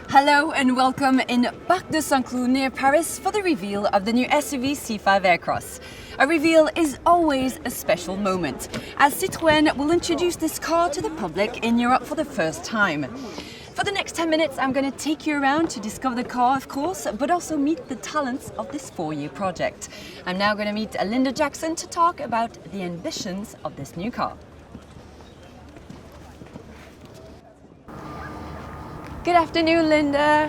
Hello and welcome in Parc de Saint-Cloud near Paris for the reveal of the new SUV C5 Aircross. A reveal is always a special moment, as Citroën will introduce this car to the public in Europe for the first time. For the next 10 minutes, I'm going to take you around to discover the car, of course, but also meet the talents of this 4-year project. I'm now going to meet Linda Jackson to talk about the ambitions of this new car. Good afternoon, Linda.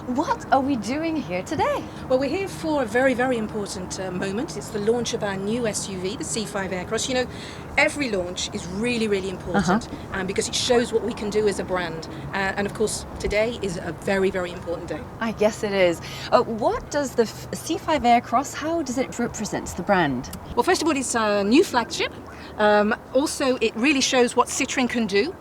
What are we doing here today? Well, we're here for a very, very important moment. It's the launch of our new SUV, the C5 Aircross. You know, every launch is really, really important because it shows what we can do as a brand. And of course, today is a very, very important day. I guess it is. What does the C5 Aircross, how does it represent the brand? Well, first of all, it's a new flagship. Also, it really shows what Citroën can do.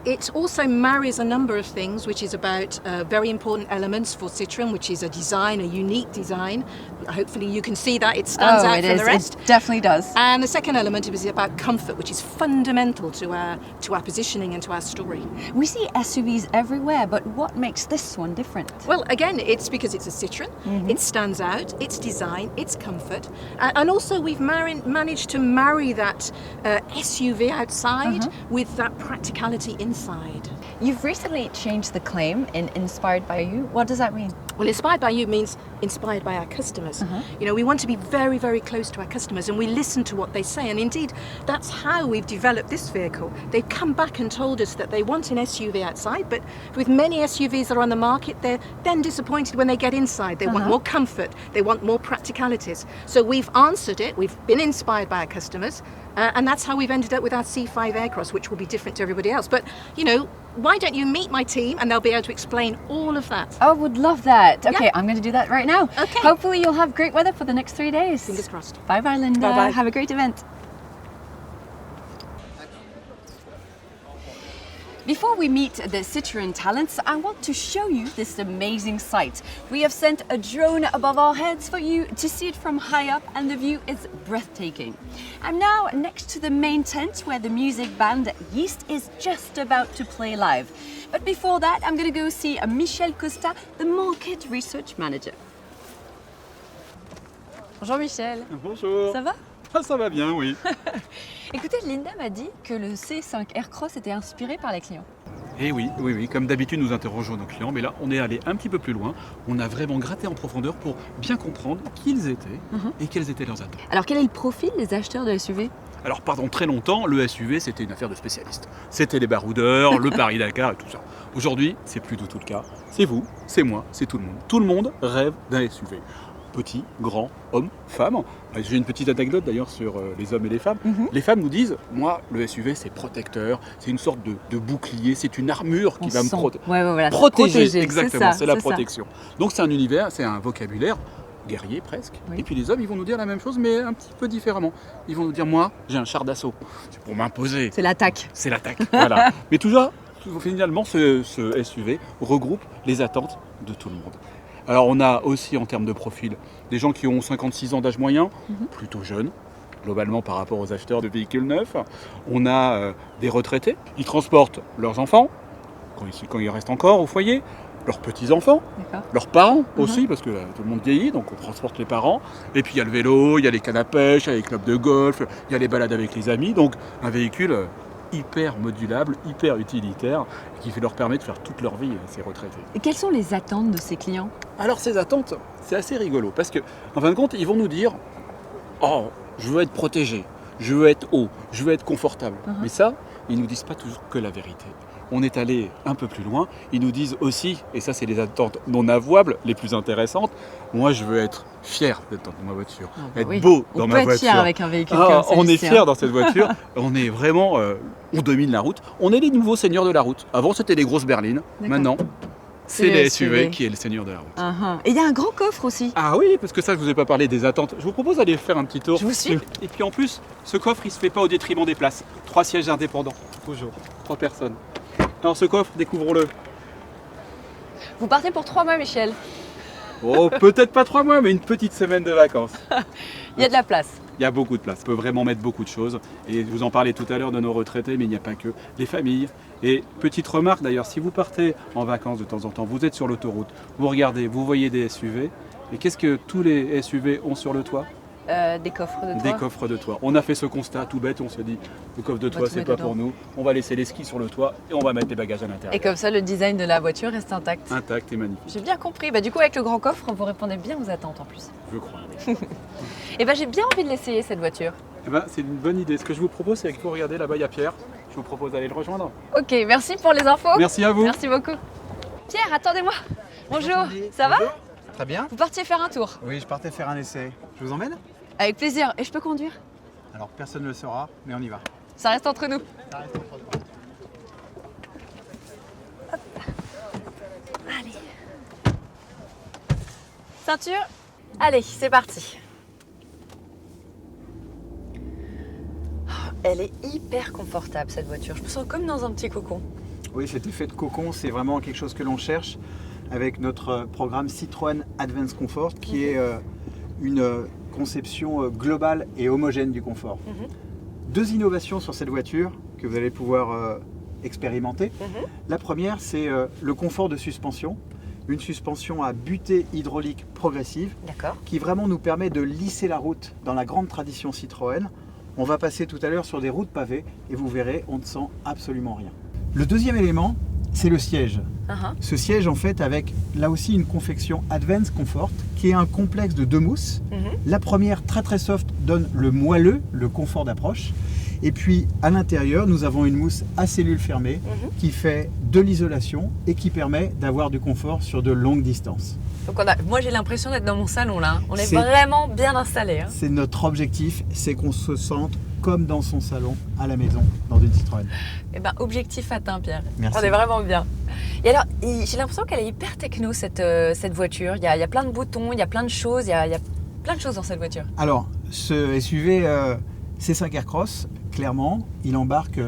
It also marries a number of things, which is about very important elements for Citroën, which is a design, a unique design. Hopefully you can see that it stands out from the rest. It definitely does. And the second element is about comfort, which is fundamental to our positioning and to our story. We see SUVs everywhere, but what makes this one different? Well, again, it's because it's a Citroën. It stands out, its design, its comfort. And also we've managed to marry that SUV outside with that practicality inside. You've recently changed the claim in Inspired by You. What does that mean? Well, Inspired by You means inspired by our customers. You know, we want to be very, very close to our customers and we listen to what they say. And indeed, that's how we've developed this vehicle. They've come back and told us that they want an SUV outside, but with many SUVs that are on the market, they're then disappointed when they get inside. They want more comfort. They want more practicalities. So we've answered it. We've been inspired by our customers. And that's how we've ended up with our C5 Aircross, which will be different to everybody else. But, you know, why don't you meet my team and they'll be able to explain all of that. I would love that. Okay, I'm going to do that right now. Okay. Hopefully you'll have great weather for the next 3 days. Fingers crossed. Bye-bye, Linda. Bye-bye. Have a great event. Before we meet the Citroën talents, I want to show you this amazing sight. We have sent a drone above our heads for you to see it from high up, and the view is breathtaking. I'm now next to the main tent where the music band Yeast is just about to play live. But before that, I'm going to go see Michel Costa, the Market Research Manager. Bonjour Michel. Bonjour. Ça va? Ah, ça va bien, oui. Écoutez, Linda m'a dit que le C5 Aircross était inspiré par les clients. Et oui, comme d'habitude nous interrogeons nos clients, mais là on est allé un petit peu plus loin. On a vraiment gratté en profondeur pour bien comprendre qui ils étaient et quelles étaient leurs attentes. Alors quel est le profil des acheteurs de SUV? Alors pendant très longtemps, le SUV c'était une affaire de spécialistes. C'était les baroudeurs, le Paris-Dakar et tout ça. Aujourd'hui, c'est plus du tout le cas. C'est vous, c'est moi, c'est tout le monde. Tout le monde rêve d'un SUV. Petit, grand, homme, femme. J'ai une petite anecdote d'ailleurs sur les hommes et les femmes. Les femmes nous disent, moi, le SUV c'est protecteur, c'est une sorte de bouclier, c'est une armure qui va me protéger. Exactement, c'est la protection. Donc c'est un univers, c'est un vocabulaire guerrier presque. Et puis les hommes, ils vont nous dire la même chose, mais un petit peu différemment. Ils vont nous dire, moi, j'ai un char d'assaut, c'est pour m'imposer. C'est l'attaque. C'est l'attaque, voilà. Mais toujours, finalement, ce SUV regroupe les attentes de tout le monde. Alors on a aussi en termes de profil des gens qui ont 56 ans d'âge moyen, plutôt jeunes, globalement par rapport aux acheteurs de véhicules neufs. On a des retraités, ils transportent leurs enfants, quand ils restent encore au foyer, leurs petits-enfants, leurs parents aussi, parce que tout le monde vieillit, donc on transporte les parents. Et puis il y a le vélo, il y a les cannes à pêche, il y a les clubs de golf, il y a les balades avec les amis, donc un véhicule hyper modulable, hyper utilitaire, qui leur permet de faire toute leur vie, ces retraités. Et quelles sont les attentes de ces clients? Alors ces attentes, c'est assez rigolo, parce que en fin de compte, ils vont nous dire « Oh, je veux être protégé, je veux être haut, je veux être confortable ». Mais ça, ils ne nous disent pas toujours que la vérité. On est allé un peu plus loin, ils nous disent aussi, et ça c'est les attentes non avouables, les plus intéressantes, moi je veux être fier d'être dans ma voiture, être beau dans ma voiture. On peut être fier avec un véhicule comme celui-ci. On est fier dans cette voiture, on est vraiment, on domine la route, on est les nouveaux seigneurs de la route. Avant c'était les grosses berlines, maintenant c'est les SUV qui est le seigneur de la route. Et il y a un grand coffre aussi. Ah oui, parce que ça je vous ai pas parlé des attentes. Je vous propose d'aller faire un petit tour. Je vous suis. Et puis en plus, ce coffre il se fait pas au détriment des places. 3 sièges indépendants, toujours, 3 personnes. Alors ce coffre, découvrons-le. Vous partez pour 3 mois, Michel. Oh, peut-être pas 3 mois, mais une petite semaine de vacances. Il y a de la place. Il y a beaucoup de place, on peut vraiment mettre beaucoup de choses. Et vous en parlez tout à l'heure de nos retraités, mais il n'y a pas que les familles. Et petite remarque d'ailleurs, si vous partez en vacances de temps en temps, vous êtes sur l'autoroute, vous regardez, vous voyez des SUV. Et qu'est-ce que tous les SUV ont sur le toit? Des coffres de toit. Des coffres de toit. On a fait ce constat tout bête, on se dit, le coffre de toit c'est pas pour nous, on va laisser les skis sur le toit et on va mettre les bagages à l'intérieur. Et comme ça, le design de la voiture reste intact. Intact et magnifique. J'ai bien compris. Bah, du coup, avec le grand coffre, vous répondez bien aux attentes en plus. Je crois. Et bah, j'ai bien envie de l'essayer cette voiture. Eh ben, c'est une bonne idée. Ce que je vous propose, c'est que vous regardez là-bas, il y a Pierre. Je vous propose d'aller le rejoindre. Ok, merci pour les infos. Merci à vous. Merci beaucoup. Pierre, attendez-moi. Bonjour, ça va? Très bien. Vous partiez faire un tour? Oui, je partais faire un essai. Je vous emmène? Avec plaisir. Et je peux conduire? Alors personne ne le saura, mais on y va. Ça reste entre nous. Ça reste entre nous. Allez. Ceinture. Allez, c'est parti. Elle est hyper confortable cette voiture. Je me sens comme dans un petit cocon. Oui, cet effet de cocon, c'est vraiment quelque chose que l'on cherche avec notre programme Citroën Advanced Comfort, qui est une conception globale et homogène du confort. Deux innovations sur cette voiture que vous allez pouvoir expérimenter. La première, c'est le confort de suspension. Une suspension à butée hydraulique progressive D'accord. qui vraiment nous permet de lisser la route dans la grande tradition Citroën. On va passer tout à l'heure sur des routes pavées et vous verrez, on ne sent absolument rien. Le deuxième élément, c'est le siège. Ce siège, en fait, avec là aussi une confection Advanced Comfort qui est un complexe de deux mousses. La première, très très soft, donne le moelleux, le confort d'approche. Et puis à l'intérieur, nous avons une mousse à cellules fermées qui fait de l'isolation et qui permet d'avoir du confort sur de longues distances. Donc moi j'ai l'impression d'être dans mon salon là. On est C'est- vraiment bien installé. Hein. C'est notre objectif, c'est qu'on se sente comme dans son salon à la maison, dans une Citroën. Eh ben objectif atteint Pierre. Merci. On est vraiment bien. Et alors j'ai l'impression qu'elle est hyper techno cette voiture. Il y a plein de boutons, il y a plein de choses, il y a plein de choses dans cette voiture. Alors, ce SUV C5 Aircross, clairement, il embarque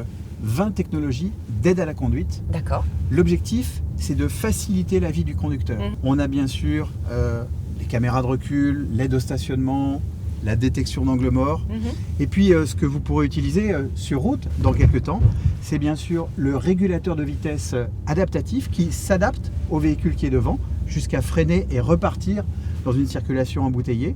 20 technologies d'aide à la conduite. D'accord. L'objectif, c'est de faciliter la vie du conducteur. On a bien sûr les caméras de recul, l'aide au stationnement, la détection d'angle mort. Et puis, ce que vous pourrez utiliser sur route dans quelques temps, c'est bien sûr le régulateur de vitesse adaptatif qui s'adapte au véhicule qui est devant jusqu'à freiner et repartir dans une circulation embouteillée.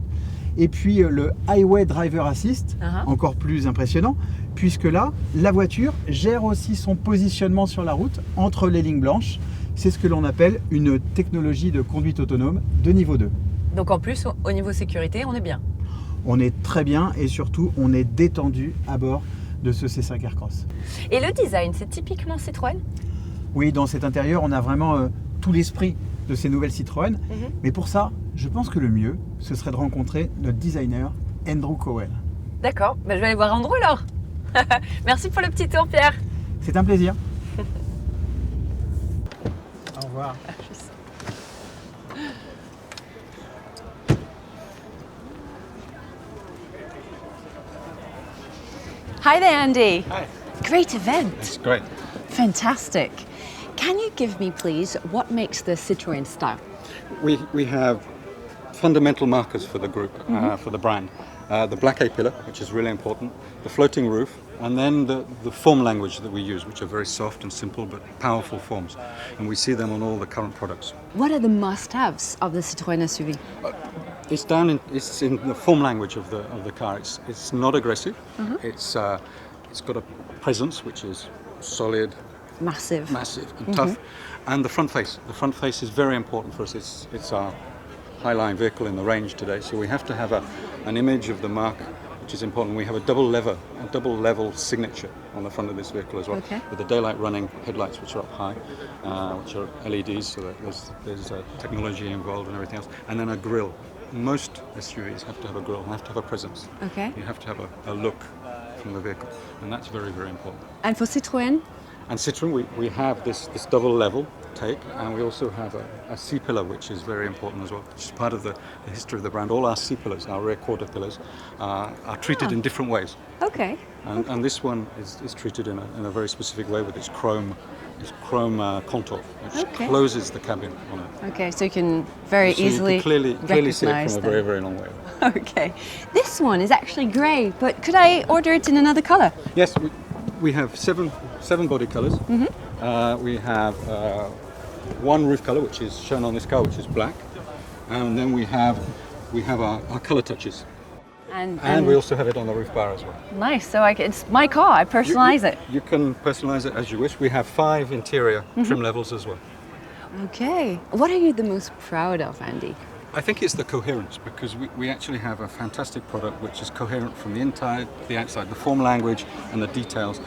Et puis le Highway Driver Assist, encore plus impressionnant, puisque là, la voiture gère aussi son positionnement sur la route entre les lignes blanches. C'est ce que l'on appelle une technologie de conduite autonome de niveau 2. Donc en plus au niveau sécurité on est bien. On est très bien et surtout on est détendu à bord de ce C5 Aircross. Et le design c'est typiquement Citroën? Oui, dans cet intérieur, on a vraiment tout l'esprit de ces nouvelles Citroën. Mais pour ça, je pense que le mieux, ce serait de rencontrer notre designer, Andrew Cowell. D'accord, je vais aller voir Andrew alors. Merci pour le petit tour Pierre. C'est un plaisir. Au revoir. Hi there Andy. Hi. Great event. It's great. Fantastic. Can you give me please what makes the Citroën style? We have fundamental markers for the group, for the brand. The black A-pillar, which is really important, the floating roof, and then the form language that we use, which are very soft and simple but powerful forms. And we see them on all the current products. What are the must-haves of the Citroën SUV? It's in the form language of the car. It's not aggressive. It's got a presence which is solid, Massive. massive and tough, and the front face. The front face is very important for us. It's our high-line vehicle in the range today, so we have to have an image of the mark, which is important. We have a double level signature on the front of this vehicle as well, with the daylight running headlights, which are up high, which are LEDs, so that there's technology involved and everything else, and then a grille. Most SUVs have to have a grille, have to have a presence. Okay. You have to have a look from the vehicle, and that's very, very important. And for Citroën? And Citroën, we have this double level take, and we also have a C-pillar, which is very important as well, which is part of the history of the brand. All our C-pillars, our rear quarter pillars, are treated in different ways. Okay. And this one is treated in a very specific way with its chrome contour, which closes the cabin on it. Okay, so you can very So easily you can clearly see it recognize from a them. very, very long way. Okay. This one is actually grey, but could I order it in another colour? Yes, we have seven body colors. We have one roof color, which is shown on this car, which is black, and then we have our color touches, and we also have it on the roof bar as well. Nice. So it's my car. I personalise it. You can personalize it as you wish. We have 5 interior trim levels as well. Okay. What are you the most proud of, Andy? I think it's the coherence, because we actually have a fantastic product which is coherent from the inside, the outside, the form language and the details.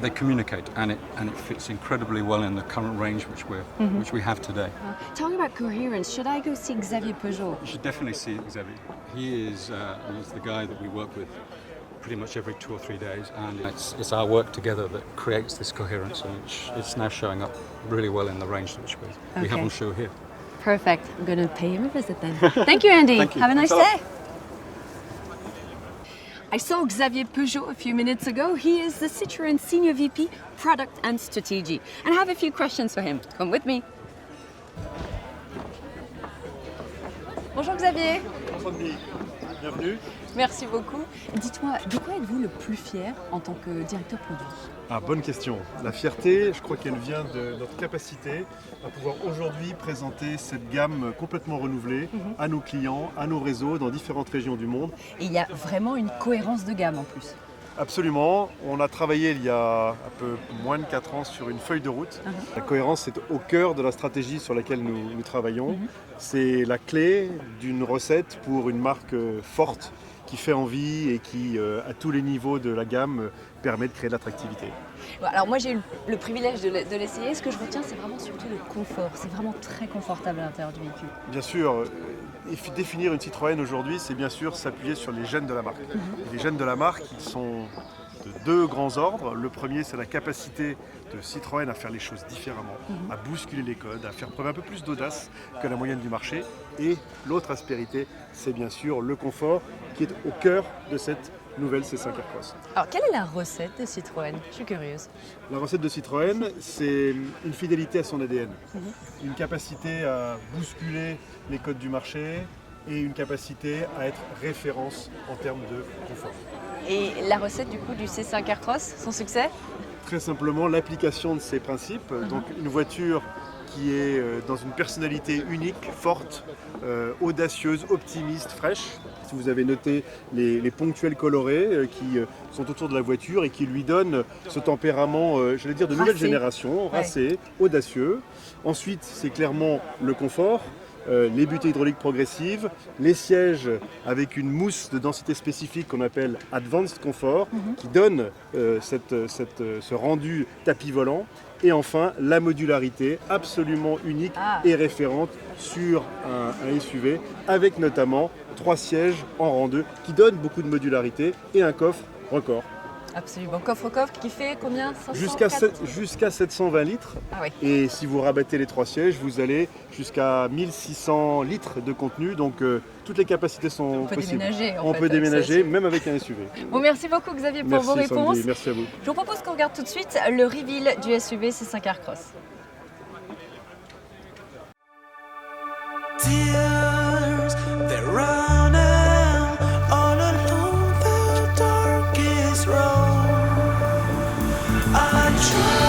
They communicate, and it fits incredibly well in the current range which we have today. Talking about coherence, should I go see Xavier Peugeot? You should definitely see Xavier. He's the guy that we work with pretty much every 2 or 3 days, and it's our work together that creates this coherence, and it's now showing up really well in the range which we have on show here. Perfect. I'm going to pay him a visit then. Thank you, Andy. Thank you. Have a nice Thanks a lot. day. I saw Xavier Peugeot a few minutes ago. He is the Citroën Senior VP, Product and Strategy. And I have a few questions for him. Come with me. Bonjour Xavier. Bienvenue. Merci beaucoup. Dites-moi, de quoi êtes-vous le plus fier en tant que directeur produit? Ah, bonne question. La fierté, je crois qu'elle vient de notre capacité à pouvoir aujourd'hui présenter cette gamme complètement renouvelée à nos clients, à nos réseaux dans différentes régions du monde. Et il y a vraiment une cohérence de gamme en plus. Absolument. On a travaillé il y a un peu moins de 4 ans sur une feuille de route. La cohérence est au cœur de la stratégie sur laquelle nous travaillons. C'est la clé d'une recette pour une marque forte qui fait envie et qui, à tous les niveaux de la gamme, permet de créer de l'attractivité. Alors moi j'ai eu le privilège de l'essayer. Ce que je retiens, c'est vraiment surtout le confort. C'est vraiment très confortable à l'intérieur du véhicule. Bien sûr, définir une Citroën aujourd'hui, c'est bien sûr s'appuyer sur les gènes de la marque. Les gènes de la marque, ils sont de 2 grands ordres. Le premier, c'est la capacité de Citroën à faire les choses différemment, à bousculer les codes, à faire preuve un peu plus d'audace que la moyenne du marché. Et l'autre aspérité, c'est bien sûr le confort qui est au cœur de cette nouvelle C5 Aircross. Alors quelle est la recette de Citroën? Je suis curieuse. La recette de Citroën, c'est une fidélité à son ADN, une capacité à bousculer les codes du marché et une capacité à être référence en termes de confort. Et la recette du coup du C5 Aircross, son succès? Très simplement, l'application de ces principes, donc une voiture qui est dans une personnalité unique, forte, audacieuse, optimiste, fraîche. Si vous avez noté les ponctuels colorés qui sont autour de la voiture et qui lui donnent ce tempérament, j'allais dire, de nouvelle génération, racé, audacieux. Ensuite, c'est clairement le confort. Les butées hydrauliques progressives, les sièges avec une mousse de densité spécifique qu'on appelle Advanced Comfort, qui donne ce rendu tapis volant. Et enfin, la modularité absolument unique et référente sur un SUV, avec notamment 3 sièges en rang 2 qui donnent beaucoup de modularité et un coffre record. Absolument. Coffre-coffre qui fait combien? 500, Jusqu'à 720 litres. Ah oui. Et si vous rabattez les 3 sièges, vous allez jusqu'à 1600 litres de contenu. Donc toutes les capacités sont possibles. On peut déménager même avec un SUV. Bon, merci beaucoup Xavier pour Merci, vos réponses. Sandy, merci à vous. Je vous propose qu'on regarde tout de suite le reveal du SUV C5 Aircross. Tears, they're running all along the darkest road. I try.